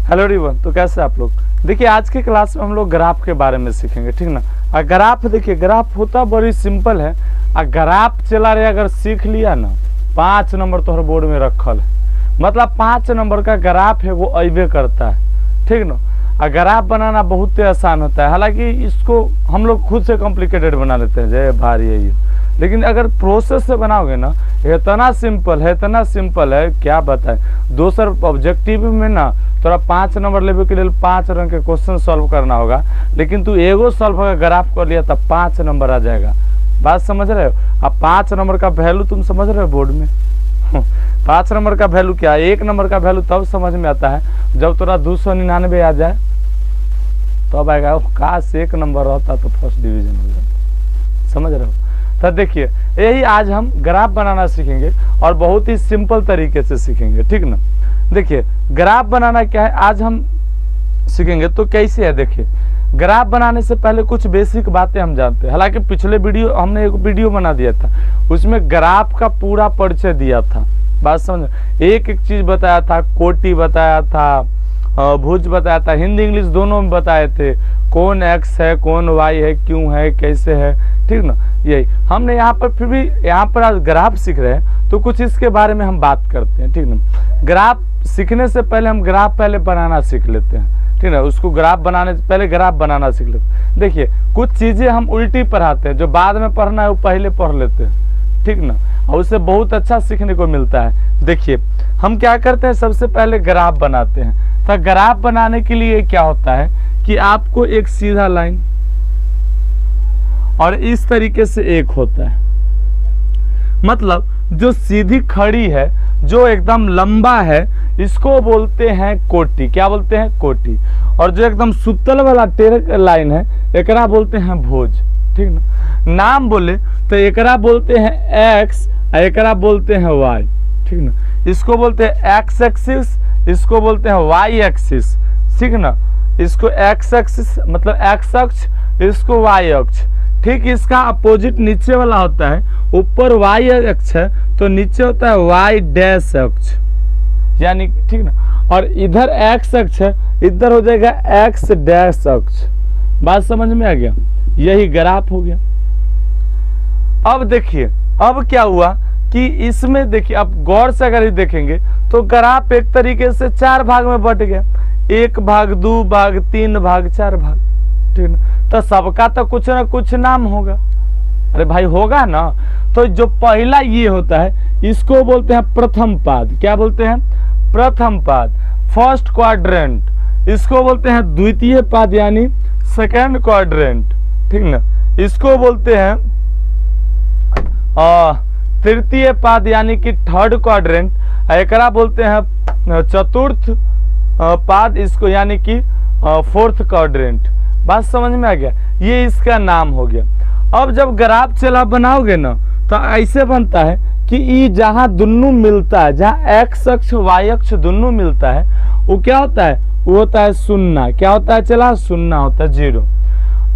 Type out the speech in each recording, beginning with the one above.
Hello everyone, तो कैसे आप लोग। देखिए आज के क्लास में हम लोग ग्राफ के बारे में सीखेंगे, ठीक ना। और ग्राफ देखिए, ग्राफ होता बड़ी सिंपल है। और ग्राफ चला रहे अगर सीख लिया ना, 5 नंबर तो हर बोर्ड में रखल है, मतलब 5 नंबर का ग्राफ है वो अइबे करता है, ठीक ना। और ग्राफ बनाना बहुत ही आसान होता है, हालांकि इसको हम लोग खुद से कॉम्प्लिकेटेड बना लेते हैं, जय भारी है ये। लेकिन अगर प्रोसेस से बनाओगे ना, इतना सिंपल है, इतना सिंपल है क्या बताएं। दोसर ऑब्जेक्टिव में ना तोरा 5 नंबर लेवे के लिए 5 रंग के क्वेश्चन सॉल्व करना होगा, लेकिन तू एगो सॉल्व अगर ग्राफ कर लिया तब 5 नंबर आ जाएगा। बात समझ रहे हो। अब 5 नंबर का वैल्यू तुम समझ रहे हो बोर्ड में। 5 नंबर का वैल्यू क्या है, 1 नंबर का वैल्यू तब समझ में आता है जब तोरा 299 आ जाए, तब आएगा काश 1 नंबर रहता तो फर्स्ट डिवीजन हो जाता। समझ रहे हो। तो देखिए यही आज हम ग्राफ बनाना सीखेंगे और बहुत ही सिंपल तरीके से सीखेंगे, ठीक ना। देखिए ग्राफ बनाना क्या है आज हम सीखेंगे। तो कैसे है, देखिए ग्राफ बनाने से पहले कुछ बेसिक बातें हम जानते हैं। हालांकि पिछले वीडियो हमने एक वीडियो बना दिया था, उसमें ग्राफ का पूरा परिचय दिया था। बात समझ, एक एक चीज बताया था, कोटि बताया था, भुज बताया था, हिंदी इंग्लिश दोनों में बताए थे, कौन एक्स है, कौन वाई है, क्यों है, कैसे है, ठीक ना। यही हमने यहाँ पर, फिर भी यहाँ पर आज ग्राफ सीख रहे हैं तो कुछ इसके बारे में हम बात करते हैं, ठीक ना। ग्राफ सीखने से पहले हम ग्राफ पहले बनाना सीख लेते हैं, ठीक ना। उसको ग्राफ बनाने से पहले ग्राफ बनाना सीख लेते हैं। देखिए कुछ चीजें हम उल्टी पढ़ाते हैं, जो बाद में पढ़ना है वो पहले पढ़ लेते हैं, ठीक ना, और उससे बहुत अच्छा सीखने को मिलता है। देखिए हम क्या करते हैं, सबसे पहले ग्राफ बनाते हैं। तो ग्राफ बनाने के लिए क्या होता है कि आपको एक सीधा लाइन और इस तरीके से एक होता है, मतलब जो सीधी खड़ी है, जो एकदम लंबा है, इसको बोलते हैं कोटि। क्या बोलते हैं, कोटि। और जो एकदम सुतल वाला टेढ़ लाइन है, एकरा बोलते हैं भुज, ठीक ना। नाम बोले तो एकरा बोलते हैं एक्स, एकरा बोलते हैं वाई, ठीक ना। इसको बोलते हैं एक्स एक्सिस, इसको बोलते हैं वाई एक्सिस, ठीक ना। इसको एक्स एक्सिस मतलब एक्स अक्ष, इसको वाई अक्ष, ठीक। इसका अपोजिट नीचे वाला होता है, ऊपर वाई अक्ष है तो नीचे होता है वाई डैश अक्ष, यानी ठीक ना। और इधर एक्स अक्ष है, इधर हो जाएगा एक्स डैश अक्ष। बात समझ में आ गया, यही ग्राफ हो गया। अब देखिए अब क्या हुआ कि इसमें देखिए, अब गौर से अगर देखेंगे तो ग्राफ एक तरीके से 4 भाग में बट गया, 1 भाग, 2 भाग, 3 भाग, 4 भाग, ठीक ना। तो सबका तो कुछ ना कुछ नाम होगा, अरे भाई होगा ना। तो जो पहला ये होता है इसको बोलते हैं प्रथम पाद। क्या बोलते हैं, प्रथम पाद, फर्स्ट क्वाड्रेंट। इसको बोलते हैं द्वितीय पाद यानी सेकंड क्वाड्रेंट, ठीक ना। इसको बोलते हैं तृतीय पाद यानी कि थर्ड क्वाड्रेंट। एकरा बोलते हैं चतुर्थ पाद, इसको यानी कि फोर्थ क्वाड्रेंट। बात समझ में आ गया, ये इसका नाम हो गया। अब जब ग्राफ चला बनाओगे ना तो ऐसे बनता है कि ई जहां दोनों मिलता है, जहां एक्स अक्ष वाई अक्ष दोनों मिलता है, वो क्या होता है, वो होता है शून्य। क्या होता है, चला शून्य होता है, 0।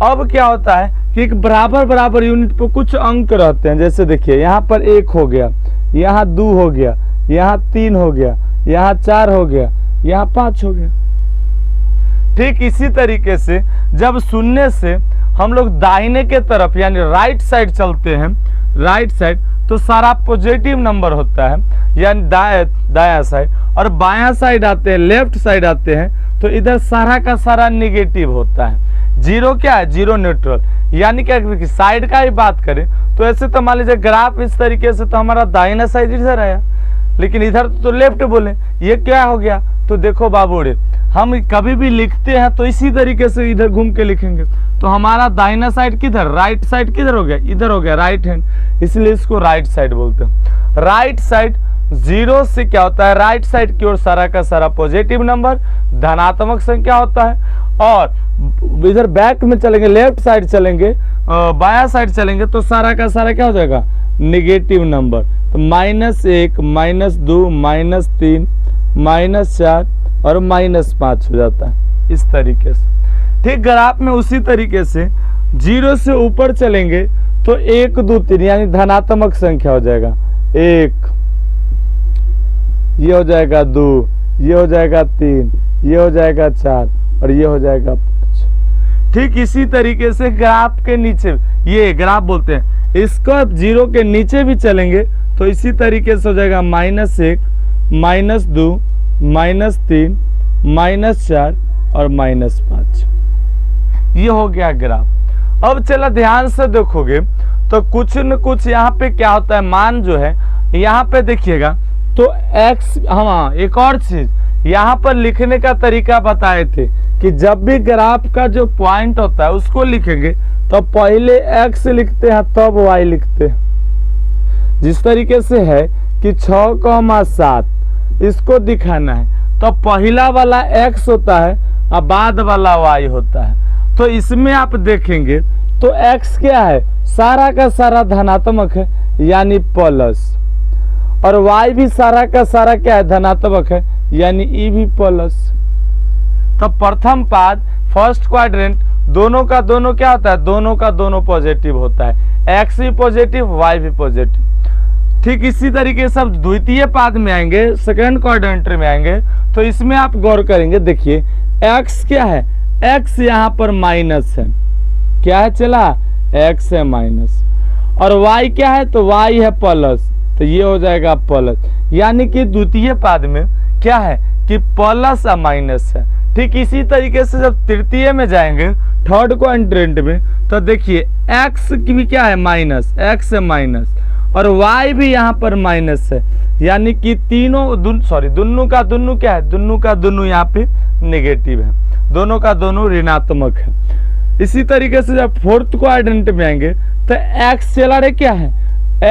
अब क्या होता है कि एक बराबर बराबर यूनिट पर कुछ अंक रहते हैं। जैसे देखिए यहाँ पर 1 हो गया, यहाँ 2 हो गया, यहाँ 3 हो गया, यहाँ 4 हो गया, यहाँ 5 हो गया, ठीक। इसी तरीके से जब शून्य से हम लोग दाहिने के तरफ यानी राइट साइड चलते हैं, राइट साइड, तो सारा पॉजिटिव नंबर होता है, यानी दाया साइड। और बायां साइड आते हैं, लेफ्ट साइड आते हैं, तो इधर सारा का सारा निगेटिव होता है। 0 क्या है, 0 न्यूट्रल। यानी क्या कि साइड का ही बात करें तो ऐसे तो मान लीजिए ग्राफ इस तरीके से, तो हमारा दाहिना साइड इधर आया, लेकिन इधर तो लेफ्ट बोले, ये क्या हो गया। तो देखो बाबू रे, हम कभी भी लिखते हैं तो इसी तरीके से इधर घूम के लिखेंगे, तो हमारा दाहिना साइड किधर, राइट साइड किधर हो गया, इधर हो गया, राइट हैंड, इसलिए इसको राइट साइड बोलते हैं। राइट साइड 0 से क्या होता है, राइट साइड की ओर सारा का सारा पॉजिटिव नंबर, धनात्मक संख्या होता है। और इधर बैक में चलेंगे, लेफ्ट साइड चलेंगे, बाया साइड चलेंगे, तो सारा का सारा क्या हो जाएगा, निगेटिव नंबर। तो -1, -2, -3, -4 और -5 हो जाता है इस तरीके से, ठीक। ग्राफ में उसी तरीके से 0 से ऊपर चलेंगे तो 1, 2, 3 यानी धनात्मक संख्या हो जाएगा, 1, ये हो जाएगा 2, ये हो जाएगा 3, ये हो जाएगा 4 और ये हो जाएगा 5। ठीक इसी तरीके से ग्राफ के नीचे, ये ग्राफ बोलते हैं, इसको 0 के नीचे भी चलेंगे तो इसी तरीके से हो जाएगा -1, -2, -3, -4 और -5। ये हो गया ग्राफ। अब चला ध्यान से देखोगे तो कुछ न कुछ यहाँ पे क्या होता है, मान जो है यहाँ पे देखिएगा तो x, हाँ एक और चीज यहाँ पर लिखने का तरीका बताए थे कि जब भी ग्राफ का जो पॉइंट होता है उसको लिखेंगे तो पहले x लिखते हैं तब y लिखते हैं। जिस तरीके से है कि 6,7 इसको दिखाना है तो पहला वाला x होता है और बाद वाला y होता है। तो इसमें आप देखेंगे तो x क्या है, सारा का सारा धनात्मक है यानी प्लस, और y भी सारा का सारा क्या है, धनात्मक है यानी ई भी प्लस। तो प्रथम पाद फर्स्ट क्वाड्रेंट दोनों का दोनों क्या होता है, दोनों का दोनों पॉजिटिव होता है, x भी पॉजिटिव y भी पॉजिटिव। ठीक इसी तरीके से अब द्वितीय पाद में आएंगे, सेकंड क्वाड्रेंट में आएंगे तो इसमें आप गौर करेंगे, देखिए x क्या है, x यहाँ पर माइनस है, क्या है चला, x है माइनस, और y क्या है तो y है प्लस, तो ये हो जाएगा प्लस, यानी कि द्वितीय पाद में क्या है कि प्लस और माइनस है। ठीक इसी तरीके से जब तृतीय में जाएंगे थर्ड क्वाड्रेंट में तो देखिए x की भी क्या है माइनस, x है माइनस, और y भी यहाँ पर माइनस है, यानी कि दोनों का दोनों क्या है, दोनों का दोनों यहाँ पे नेगेटिव है, दोनों का दोनों ऋणात्मक है। इसी तरीके से जब फोर्थ क्वाड्रेंट में आएंगे तो x चला रहे क्या है,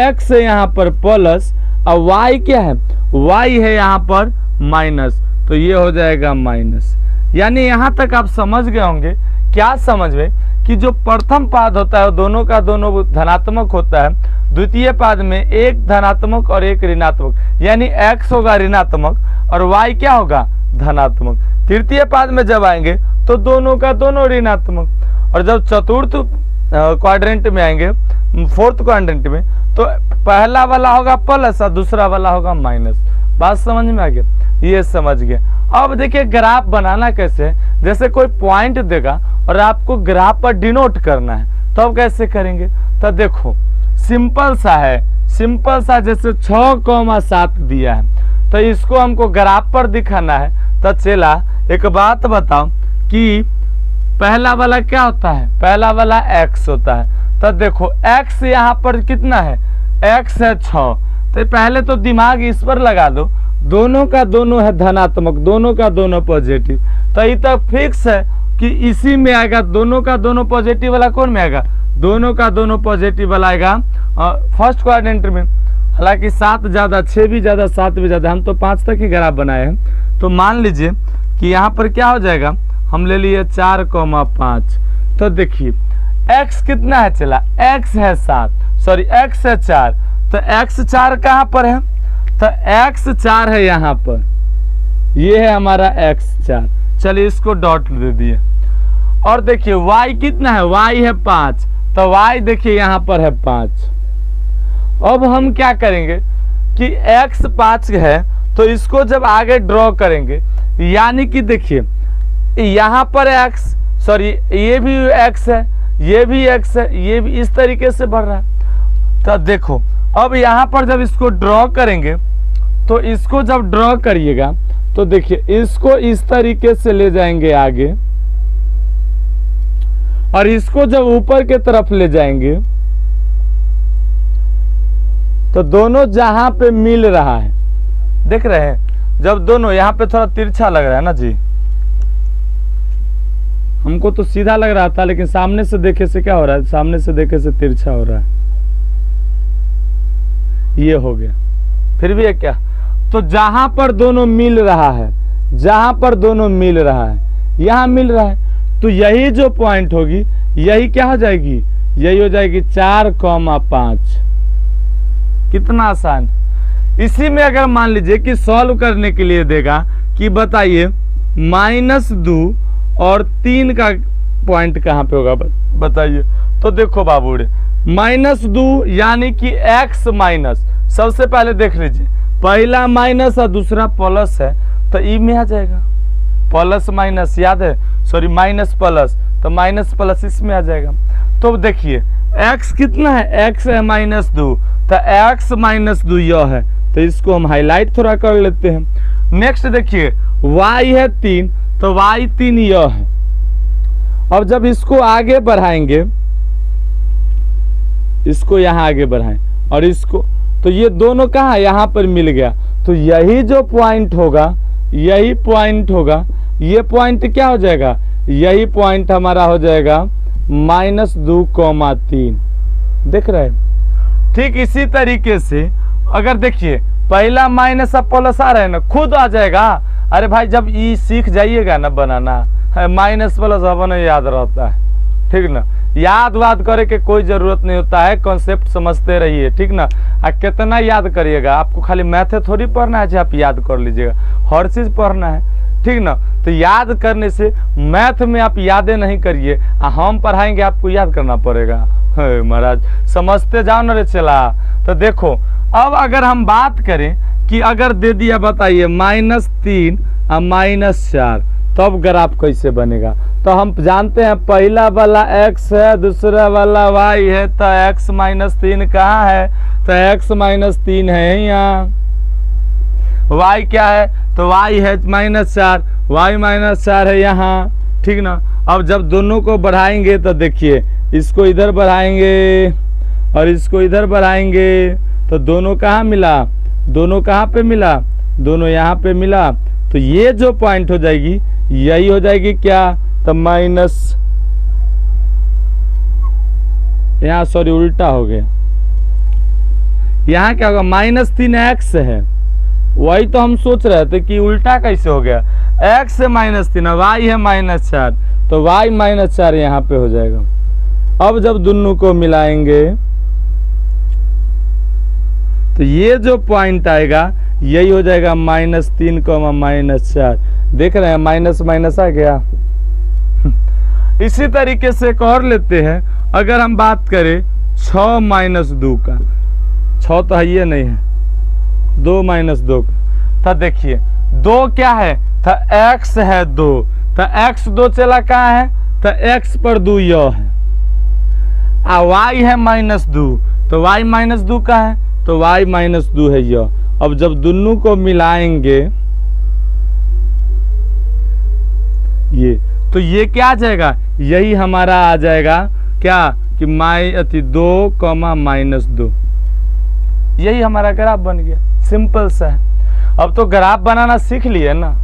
x है यहाँ पर प्लस और y क्या है, y है यहाँ पर माइनस, तो ये हो जाएगा माइनस। यानी यहाँ तक आप समझ गए होंगे, क्या समझ में कि जो प्रथम पाद होता है वो दोनों का दोनों धनात्मक होता है, द्वितीय पाद में एक धनात्मक और एक ऋणात्मक, यानी x होगा ऋणात्मक और y क्या होगा धनात्मक। तृतीय पाद में जब आएंगे तो दोनों का दोनों ऋणात्मक, और जब चतुर्थ क्वाड्रेंट में आएंगे, फोर्थ क्वाड्रेंट में, तो पहला वाला होगा प्लस और दूसरा वाला होगा माइनस। बात समझ में आ गया, ये समझ गए। अब देखिए ग्राफ बनाना कैसे है, जैसे कोई पॉइंट देगा और आपको ग्राफ पर डिनोट करना है तो अब कैसे करेंगे, तो देखो सिंपल सा है, सिंपल सा, जैसे 6,7 दिया है तो इसको हमको ग्राफ पर दिखाना है। तो चला एक बात बताओ कि पहला वाला क्या होता है, पहला वाला x होता है, तो देखो x यहाँ पर कितना है, x है 6, तो पहले तो दिमाग इस पर लगा दो, दोनों का दोनों है धनात्मक, दोनों का दोनों पॉजिटिव, तो ये तो फिक्स है कि इसी में आएगा, दोनों का दोनों पॉजिटिव वाला कौन में आएगा, दोनों का दोनों पॉजिटिव वाला आएगा फर्स्ट क्वाड्रेंट में। हालांकि 7 ज्यादा, 6 भी ज्यादा, 7 भी ज्यादा, हम तो 5 तक ही ग्राफ बनाए हैं। तो मान लीजिए कि यहाँ पर क्या हो जाएगा, हम ले लिए 4,5, तो देखिए x कितना है चला, x है 7, सॉरी x है 4, तो x 4 कहाँ पर है, तो x 4 है यहाँ पर, ये है हमारा x 4, चलिए इसको डॉट दे दिए। और देखिए y कितना है, y है 5, तो y देखिए यहाँ पर है 5। अब हम क्या करेंगे कि x 5 है तो इसको जब आगे ड्रॉ करेंगे, यानी कि देखिए यहाँ पर x, सॉरी ये भी x है, ये भी x है, ये भी इस तरीके से बढ़ रहा है। तो देखो अब यहाँ पर जब इसको ड्रॉ करेंगे तो इसको जब ड्रॉ करिएगा तो देखिए इसको इस तरीके से ले जाएंगे आगे, और इसको जब ऊपर के तरफ ले जाएंगे तो दोनों जहां पे मिल रहा है, देख रहे हैं, जब दोनों यहाँ पे थोड़ा तिरछा लग रहा है ना जी, हमको तो सीधा लग रहा था लेकिन सामने से देखे से क्या हो रहा है, सामने से देखे से तिरछा हो रहा है, ये हो गया। फिर भी क्या, तो जहां पर दोनों मिल रहा है, जहां पर दोनों मिल रहा है, यहां मिल रहा है, तो यही जो पॉइंट होगी यही क्या हो जाएगी, यही हो जाएगी 4,5। कितना आसान। इसी में अगर मान लीजिए कि सॉल्व करने के लिए देगा कि बताइए -2 और 3 का पॉइंट कहाँ पे होगा बताइए, तो देखो बाबू रे -2 यानी कि x माइनस, सबसे पहले देख लीजिए पहला माइनस और दूसरा प्लस है तो ई में आ जाएगा, प्लस माइनस याद है, सॉरी माइनस प्लस, तो माइनस प्लस इसमें आ जाएगा। तो देखिए x कितना है, x है -2, तो x -2 यह है, तो इसको हम हाईलाइट थोड़ा कर लेते हैं। नेक्स्ट देखिए y है 3, तो y 3 यह है। अब जब इसको आगे बढ़ाएंगे, इसको यहाँ आगे बढ़ाएं और इसको, तो ये दोनों कहाँ यहाँ पर मिल गया, तो यही जो पॉइंट होगा, यही पॉइंट होगा, ये पॉइंट क्या हो जाएगा, यही पॉइंट हमारा हो जाएगा -2,3, देख रहे हैं। ठीक इसी तरीके से अगर देखिए पहला माइनस अब प्लस आ रहा है ना, खुद आ जाएगा। अरे भाई जब ई सीख जाइएगा ना बनाना, माइनस प्लस अपन याद रहता है, ठीक ना, याद वाद करे के कोई जरूरत नहीं होता है, कॉन्सेप्ट समझते रहिए, ठीक ना। कितना याद करिएगा, आपको खाली मैथ थोड़ी पढ़ना है जो आप याद कर लीजिएगा, हर चीज पढ़ना है, ठीक ना। तो याद करने से मैथ में आप यादें नहीं करिए, हम पढ़ाएंगे आपको याद करना पड़ेगा। महाराज समझते जाओ ना रे चला। तो देखो अब अगर हम बात करें कि अगर दे दिया बताइए -3 और -4, तब ग्राफ कैसे बनेगा। तो हम जानते हैं पहला वाला x है, दूसरा वाला y है, तो x -3 कहाँ है, तो x -3 है यहाँ, y क्या है, तो y है -4, y -4 है यहाँ, ठीक ना। अब जब दोनों को बढ़ाएंगे तो देखिए इसको इधर बढ़ाएंगे और इसको इधर बढ़ाएंगे, तो दोनों कहाँ मिला, दोनों कहाँ पे मिला, दोनों यहाँ पे मिला। तो ये जो पॉइंट हो जाएगी यही हो जाएगी क्या, तो माइनस, यहाँ सॉरी उल्टा हो गया, यहाँ क्या होगा -3x है, वही तो हम सोच रहे थे कि उल्टा कैसे हो गया, x है -3, y है -4, तो y -4 यहाँ पे हो जाएगा। अब जब दोनों को मिलाएंगे तो ये जो पॉइंट आएगा यही हो जाएगा -3, -4, देख रहे हैं माइनस माइनस आ गया। इसी तरीके से एक और लेते हैं, अगर हम बात करें 6 - 2 का, 6 तो है ये नहीं है, 2 - 2 का, तो देखिए 2 क्या है, तो x है 2, तो x 2 चला कहाँ है, तो x पर 2 यह है, y है -2, तो y -2 का है, तो y -2 है यह। अब जब दोनों को मिलाएंगे ये, तो ये क्या आ जाएगा, यही हमारा आ जाएगा क्या कि 2, -2, यही हमारा ग्राफ बन गया, सिंपल सा है। अब तो ग्राफ बनाना सीख लिए ना,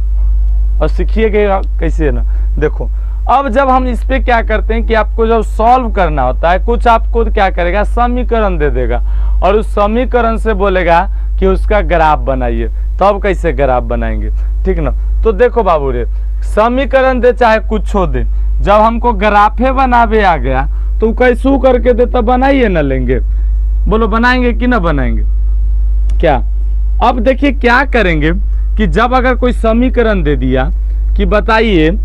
और सीखिएगा कैसे ना। देखो अब जब हम इस पे क्या करते हैं कि आपको जब सॉल्व करना होता है, कुछ आपको क्या करेगा, समीकरण दे देगा और उस समीकरण से बोलेगा कि उसका ग्राफ बनाइए, तब कैसे ग्राफ बनाएंगे, ठीक ना। तो देखो बाबू रे, समीकरण दे चाहे कुछ हो दे, जब हमको ग्राफे बनावे आ गया तो कैसे करके दे, तब बनाइए ना लेंगे, बोलो बनाएंगे कि ना बनाएंगे क्या। अब देखिए क्या करेंगे कि जब अगर कोई समीकरण दे दिया कि बताइए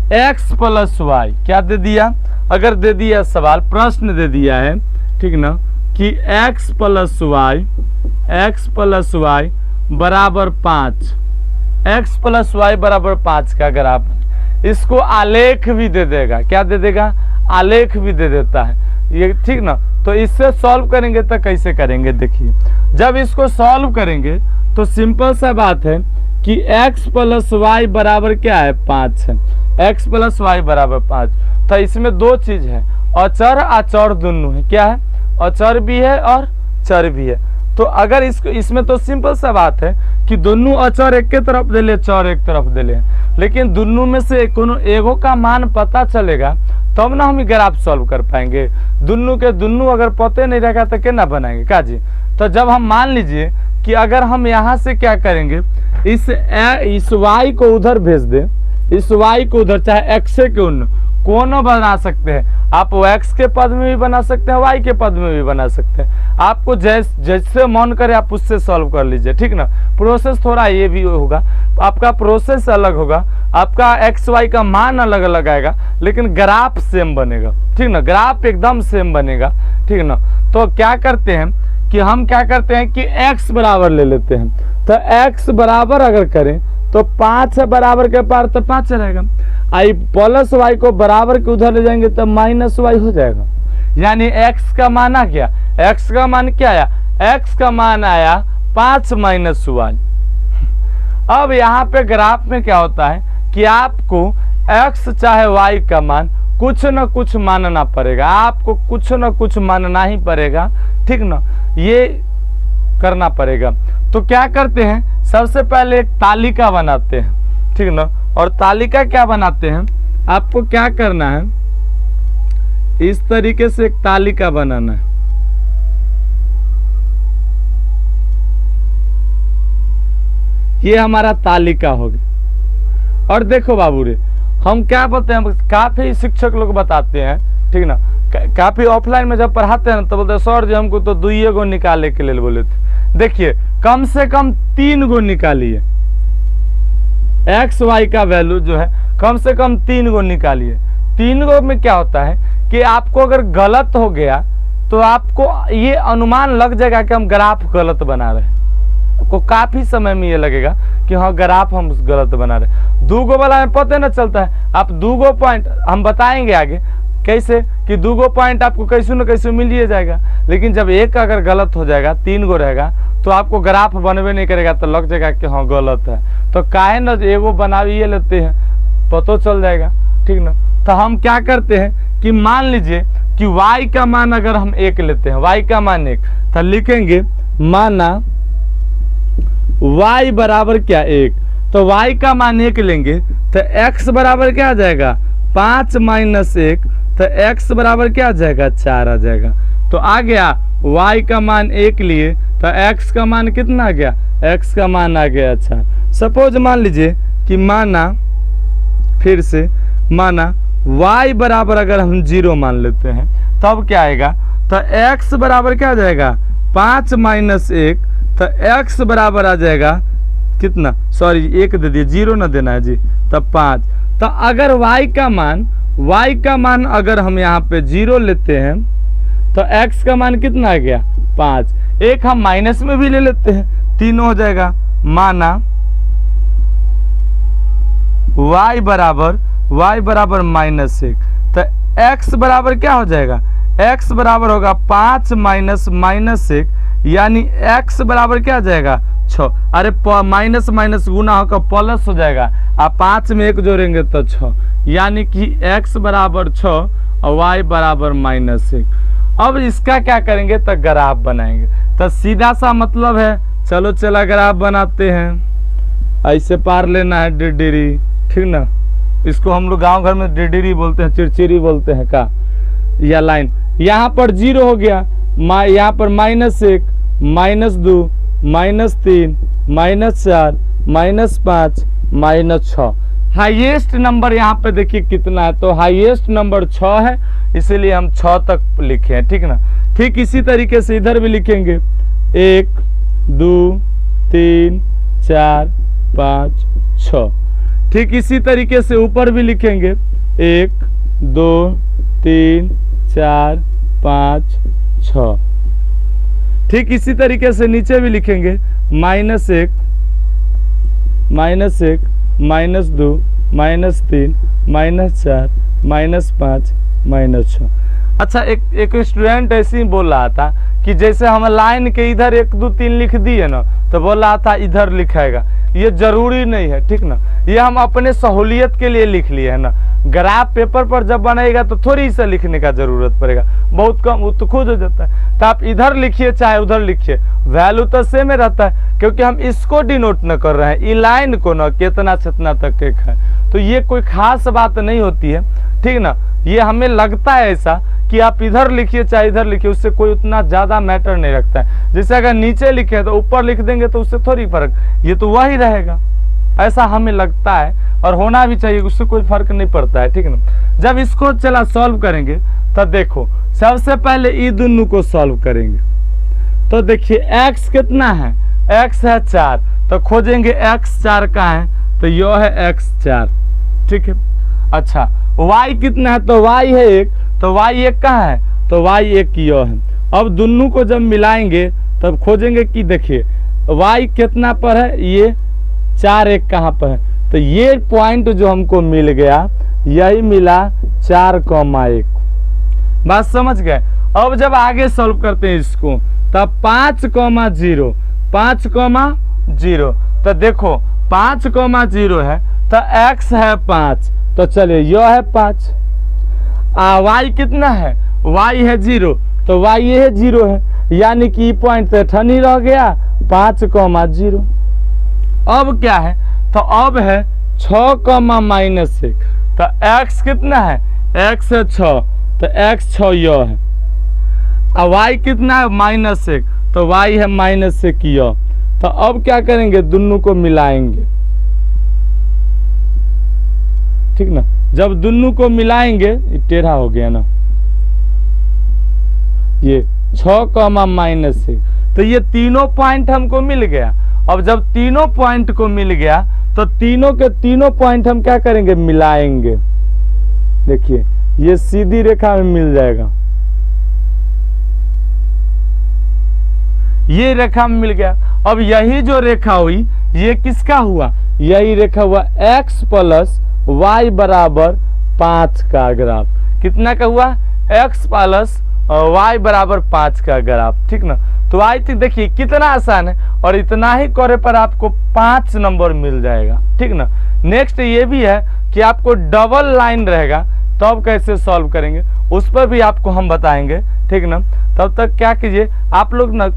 x + y, क्या दे दिया, अगर दे दिया सवाल प्रश्न दे दिया है, ठीक ना, कि x + y बराबर 5, x + y बराबर 5 का ग्राफ, इसको आलेख भी दे देगा, क्या दे देगा, आलेख भी दे देता है ये, ठीक ना। तो इससे सॉल्व करेंगे तो कैसे करेंगे, देखिए जब इसको सॉल्व करेंगे तो सिंपल सा बात है कि x + y बराबर क्या है, 5 है, x + y बराबर 5। तो इसमें दो चीज है, अचर अचर दोनों है, क्या है, अचर भी है और चर भी है। तो अगर इसको, इसमें तो सिंपल सा बात है कि दोनों अचर एक के तरफ दे ले, चर एक तरफ दे ले, लेकिन दोनों में से एगो का मान पता चलेगा तब ना हम ग्राफ सॉल्व कर पाएंगे। दोनों के दोनों अगर पते नहीं रहेगा तो क्या बनाएंगे का जी। तो जब हम मान लीजिए कि अगर हम यहाँ से क्या करेंगे, इस y को उधर भेज दे, इस y को उधर, चाहे x के कोनो बना सकते हैं आप, x के पद में भी बना सकते हैं, y के पद में भी बना सकते हैं, आपको जैसे मन करे आप उससे सॉल्व कर लीजिए, ठीक ना। प्रोसेस थोड़ा ये भी होगा, आपका प्रोसेस अलग होगा, आपका x y का मान अलग अलग आएगा, लेकिन ग्राफ सेम बनेगा, ठीक ना, ग्राफ एकदम सेम बनेगा, ठीक ना। तो क्या करते हैं कि हम क्या करते हैं कि x बराबर ले लेते हैं, तो x बराबर अगर करें तो 5 है बराबर के पार तो 5 रहेगा। आई प्लस वाई को बराबर के उधर ले जाएंगे तो माइनस वाई हो जाएगा। यानी x का मान आ गया, x का मान क्या आया, x का मान आया 5 माइनस वाई। अब यहाँ पे ग्राफ में क्या होता है कि आपको x चाहे y का मान कुछ न कुछ मानना पड़ेगा, आपको कुछ न कुछ मानना ही पड़ेगा, ठीक ना, ये करना पड़ेगा। तो क्या करते हैं, सबसे पहले एक तालिका बनाते हैं, ठीक ना। और तालिका क्या बनाते हैं, आपको क्या करना है, इस तरीके से एक तालिका बनाना है। ये हमारा तालिका होगी। और देखो बाबू रे, हम क्या बोलते हैं, काफी शिक्षक लोग बताते हैं, ठीक ना, काफी ऑफलाइन में जब पढ़ाते हैं तो बोलते हैं सर जी हमको तो 2 गो निकालने के लिए बोले थे। देखिए कम से कम 3 गो निकालिए, एक्स वाई का वैल्यू जो है कम से कम 3 गो निकालिए। 3 गो में क्या होता है कि आपको अगर गलत हो गया तो आपको ये अनुमान लग जाएगा कि हम ग्राफ गलत बना रहे हैं। आपको काफी समय में ये लगेगा कि हाँ ग्राफ हम गलत बना रहे हैं। 2 गो वाला में पता न चलता है, आप 2 गो पॉइंट हम बताएंगे आगे कैसे कि 2 गो पॉइंट आपको कैसे न कैसे मिल ही जाएगा। लेकिन जब एक अगर गलत हो जाएगा, 3 गो रहेगा तो आपको ग्राफ बनवे नहीं करेगा, तो लग जाएगा कि हाँ गलत है। तो काहे न एगो बनाइए लेते हैं, पता चल जाएगा, ठीक ना। तो हम क्या करते हैं कि मान लीजिए कि y का मान अगर हम 1 लेते हैं, y का मान 1, तो लिखेंगे माना y बराबर क्या 1, तो y का मान 1 लेंगे तो x बराबर क्या आ जाएगा 5 माइनस 1, तो x बराबर क्या आ जाएगा 4 आ जाएगा। तो आ गया y का मान 1 लिए तो x का मान कितना आ गया, x का मान आ गया 4। सपोज मान लीजिए कि माना फिर से माना y बराबर अगर हम 0 मान लेते हैं तब क्या आएगा, तो x बराबर क्या आ जाएगा 5 माइनस 1, तो x बराबर आ जाएगा कितना, सॉरी 1 दे दिए, 0 ना देना है जी, तब 5। तो अगर y का मान अगर हम यहाँ पे 0 लेते हैं तो x का मान कितना आ गया 5। एक हम माइनस में भी ले लेते हैं, 3 हो जाएगा। माना y बराबर -1, तो x बराबर क्या हो जाएगा, x बराबर होगा 5 माइनस -1, यानी x बराबर क्या आ जाएगा 6। अरे माइनस माइनस गुना होकर प्लस हो जाएगा, आप 5 में 1 जोड़ेंगे तो 6, यानी कि x बराबर 6 और y बराबर -1। अब इसका क्या करेंगे, तो ग्राफ बनाएंगे। तो सीधा सा मतलब है, चलो चला ग्राफ बनाते हैं। ऐसे पार लेना है डिडीरी, ठीक ना, इसको हम लोग गांव घर में डिडीरी बोलते हैं, चिड़चिड़ी बोलते हैं का, या लाइन। यहाँ पर 0 हो गया, यहाँ पर -1, -2, -3, -4, -5, -6। हाईएस्ट नंबर यहाँ पे देखिए कितना है, तो हाईएस्ट नंबर 6 है, इसीलिए हम 6 तक लिखे हैं, ठीक ना। ठीक इसी तरीके से इधर भी लिखेंगे 1 2 3 4 5 6। ठीक इसी तरीके से ऊपर भी लिखेंगे 1 2 3 4 5 6। ठीक इसी तरीके से नीचे भी लिखेंगे -1 -1 -2 -3 -4 -5 -6। अच्छा, एक स्टूडेंट ऐसे ही बोल रहा था कि जैसे हम लाइन के इधर 1 2 3 लिख दिए ना, तो बोल रहा था इधर लिखाएगा। ये जरूरी नहीं है, ठीक ना, ये हम अपने सहूलियत के लिए लिख लिए है ना। ग्राफ पेपर पर जब बनाएगा तो थोड़ी सा लिखने का जरूरत पड़ेगा, बहुत कम, वो तो खुद हो जाता है। तो आप इधर लिखिए चाहे उधर लिखिए, वैल्यू तो सेम ही रहता है, क्योंकि हम इसको डिनोट न कर रहे हैं, ई लाइन को न कितना कितना तक एक है। तो ये कोई खास बात नहीं होती है, ठीक ना। ये हमें लगता है ऐसा कि आप इधर लिखिए चाहे इधर लिखिए, उससे कोई उतना ज्यादा मैटर नहीं रखता है। जैसे अगर नीचे लिखे तो ऊपर लिख देंगे तो उससे थोड़ी फर्क, ये तो वही रहेगा, ऐसा हमें लगता है, और होना भी चाहिए, उससे कोई फर्क नहीं पड़ता है, ठीक ना। जब इसको चला सॉल्व करेंगे तो देखो, सबसे पहले ई दोनों को सॉल्व करेंगे। तो देखिए x कितना है, x है 4, तो खोजेंगे x 4 का है, तो यह है x 4, ठीक है। अच्छा, y कितना है, तो y है 1, तो y 1 कहाँ है, तो y 1 यह है। अब दोनों को जब मिलाएंगे तब खोजेंगे कि देखिए y कितना पर है, ये 4 1 कहाँ पर है, तो ये पॉइंट जो हमको मिल गया यही मिला 4,1। बात समझ गए। अब जब आगे सॉल्व करते हैं इसको तब 5,0 5,0 तो देखो 5,0 है तो x है 5, तो चलिए यह है 5। y कितना है, y है 0, तो y ये है 0 है, यानी कि पॉइंट तो ठन ही रह गया 5,0। अब क्या है, तो अब है 6,-1, तो x कितना है, x है 6, तो x 6 यह है। अब y कितना है, -1, तो y है -1 यह। तो अब क्या करेंगे, दोनों को मिलाएंगे, ठीक ना। जब दोनों को मिलाएंगे, ये टेढ़ा हो गया ना, ये 6,-1, तो ये तीनों पॉइंट हमको मिल गया। अब जब तीनों पॉइंट को मिल गया तो तीनों के तीनों पॉइंट हम क्या करेंगे, मिलाएंगे। देखिए ये सीधी रेखा में मिल जाएगा, ये रेखा में मिल गया। अब यही जो रेखा हुई ये किसका हुआ, यही रेखा हुआ x + y = 5 का ग्राफ। कितना का हुआ, x + y = 5 का ग्राफ, ठीक ना। तो आई थिंक देखिए कितना आसान है, और इतना ही करे पर आपको 5 नंबर मिल जाएगा, ठीक ना। नेक्स्ट ये भी है कि आपको डबल लाइन रहेगा तब कैसे सॉल्व करेंगे, उस पर भी आपको हम बताएंगे, ठीक ना। तब तक क्या कीजिए, आप लोग ना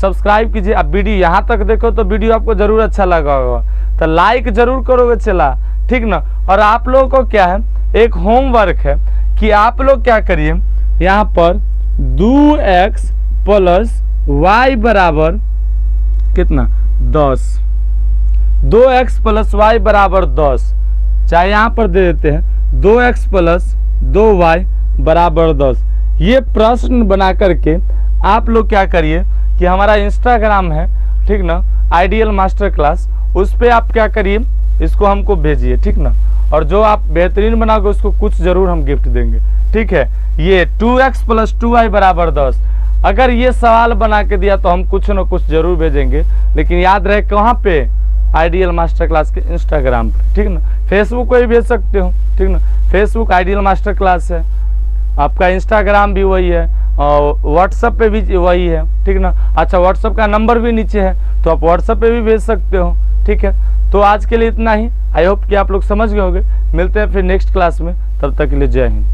सब्सक्राइब कीजिए। आप वीडियो यहाँ तक देखो तो वीडियो आपको जरूर अच्छा लगा होगा, तो लाइक जरूर करोगे चला, ठीक ना। और आप लोगों को क्या है, एक होमवर्क है कि आप लोग क्या करिए, यहाँ पर 2x + y = कितना, 10, 2x + y = 10, चाहे यहाँ पर दे देते हैं 2x + 2y = 10। ये प्रश्न बना करके आप लोग क्या करिए कि हमारा इंस्टाग्राम है, ठीक ना, आइडियल मास्टर क्लास, उस पर आप क्या करिए, इसको हमको भेजिए, ठीक ना। और जो आप बेहतरीन बनाओगे उसको कुछ जरूर हम गिफ्ट देंगे, ठीक है। ये 2x + 2y = 10, अगर ये सवाल बना के दिया तो हम कुछ न कुछ जरूर भेजेंगे, लेकिन याद रहे कहाँ पे, आइडियल मास्टर क्लास के इंस्टाग्राम पे, ठीक ना। फेसबुक पे भी भेज सकते हो, ठीक ना, फेसबुक आइडियल मास्टर क्लास है, आपका इंस्टाग्राम भी वही है, और व्हाट्सएप पे भी वही है, ठीक ना। अच्छा, व्हाट्सएप का नंबर भी नीचे है, तो आप व्हाट्सएप पे भी भेज सकते हो, ठीक है। तो आज के लिए इतना ही, आई होप कि आप लोग समझ गए होंगे। मिलते हैं फिर नेक्स्ट क्लास में, तब तक के लिए जय हिंद।